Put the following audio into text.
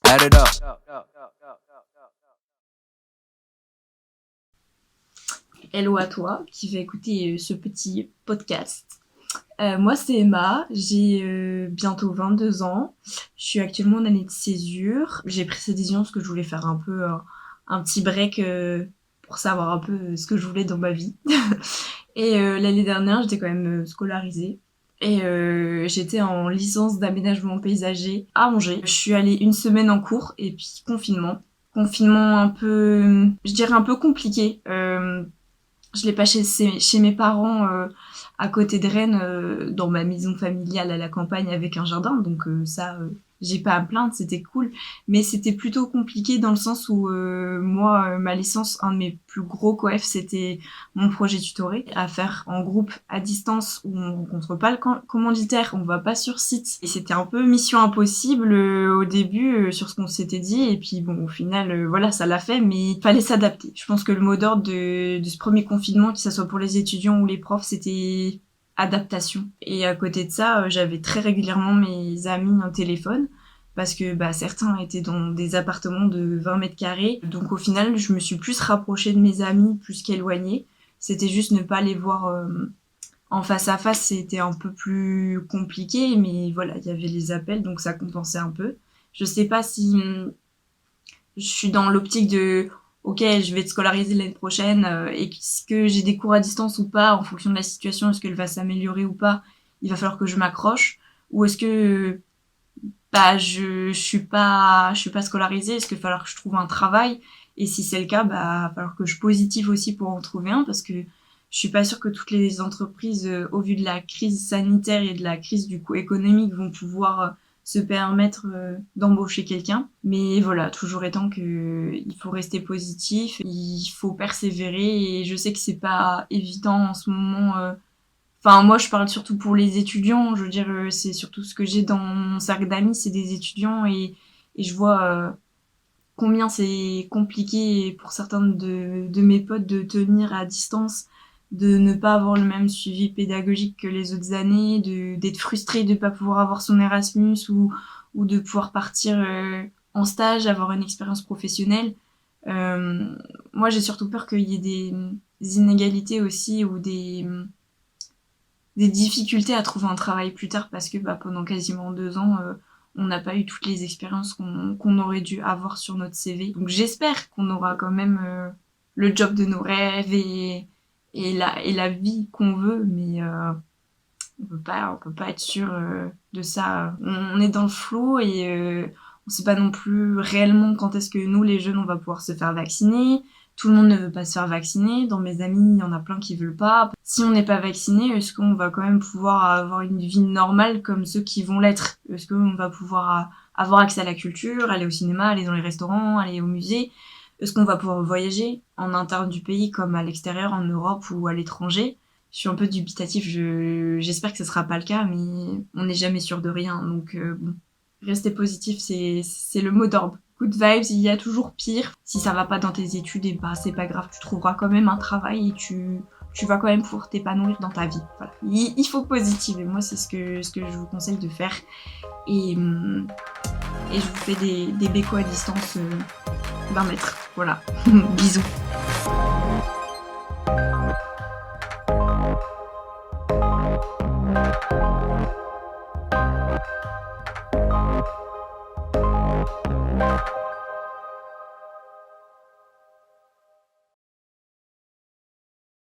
Add it up. Hello à toi qui va écouter ce petit podcast. Moi c'est Emma, j'ai bientôt 22 ans, je suis actuellement en année de césure. J'ai pris cette décision parce que je voulais faire un peu un petit break pour savoir un peu ce que je voulais dans ma vie. Et l'année dernière j'étais quand même scolarisée. Et j'étais en licence d'aménagement paysager à Angers. Je suis allée une semaine en cours et puis confinement. Confinement un peu, je dirais un peu compliqué. Je l'ai pas chez mes parents à côté de Rennes, dans ma maison familiale à la campagne avec un jardin. Donc ça, j'ai pas à me plaindre, c'était cool. Mais c'était plutôt compliqué dans le sens où moi, ma licence, un de mes plus gros coefs, c'était mon projet tutoré à faire en groupe à distance où on rencontre pas le commanditaire, on va pas sur site. Et c'était un peu mission impossible au début sur ce qu'on s'était dit. Et puis bon, au final, voilà, ça l'a fait, mais il fallait s'adapter. Je pense que le mot d'ordre de ce premier confinement, que ça soit pour les étudiants ou les profs, c'était adaptation. Et à côté de ça, j'avais très régulièrement mes amis au téléphone parce que certains étaient dans des appartements de 20 mètres carrés. Donc au final, je me suis plus rapprochée de mes amis plus qu'éloignée. C'était juste ne pas les voir en face à face, c'était un peu plus compliqué, mais voilà, il y avait les appels, donc ça compensait un peu. Je sais pas si je suis dans l'optique de ok, je vais être scolarisée l'année prochaine, est-ce que j'ai des cours à distance ou pas, en fonction de la situation, est-ce qu'elle va s'améliorer ou pas, il va falloir que je m'accroche, ou est-ce que je suis pas scolarisée, est-ce qu'il va falloir que je trouve un travail, et si c'est le cas, il va falloir que je positive aussi pour en trouver un, parce que je suis pas sûre que toutes les entreprises, au vu de la crise sanitaire et de la crise du coup économique, vont pouvoir se permettre d'embaucher quelqu'un. Mais voilà, toujours étant que il faut rester positif, il faut persévérer, et je sais que c'est pas évident en ce moment. Enfin, moi, je parle surtout pour les étudiants. Je veux dire, c'est surtout ce que j'ai dans mon cercle d'amis, c'est des étudiants, et je vois combien c'est compliqué pour certains de mes potes de tenir à distance, de ne pas avoir le même suivi pédagogique que les autres années, d'être frustré de ne pas pouvoir avoir son Erasmus ou de pouvoir partir en stage, avoir une expérience professionnelle. Moi, j'ai surtout peur qu'il y ait des inégalités aussi ou des difficultés à trouver un travail plus tard parce que pendant quasiment 2 ans, on n'a pas eu toutes les expériences qu'on aurait dû avoir sur notre CV. Donc j'espère qu'on aura quand même le job de nos rêves et la vie qu'on veut, mais on peut pas être sûr de ça. On est dans le flou et on sait pas non plus réellement quand est-ce que nous, les jeunes, on va pouvoir se faire vacciner. Tout le monde ne veut pas se faire vacciner. Dans mes amis, il y en a plein qui veulent pas. Si on n'est pas vacciné, est-ce qu'on va quand même pouvoir avoir une vie normale comme ceux qui vont l'être? Est-ce qu'on va pouvoir avoir accès à la culture, aller au cinéma, aller dans les restaurants, aller au musée? Est-ce qu'on va pouvoir voyager en interne du pays comme à l'extérieur, en Europe ou à l'étranger? Je suis un peu dubitatif, j'espère que ce sera pas le cas, mais on n'est jamais sûr de rien. Donc bon, rester positif, c'est le mot d'ordre. Good vibes, il y a toujours pire. Si ça va pas dans tes études, et c'est pas grave, tu trouveras quand même un travail et tu vas quand même pouvoir t'épanouir dans ta vie. Voilà. Il faut positiver. Moi, c'est ce que je vous conseille de faire. Et je vous fais des bécos à distance d'1 mètre. Voilà. Bisous.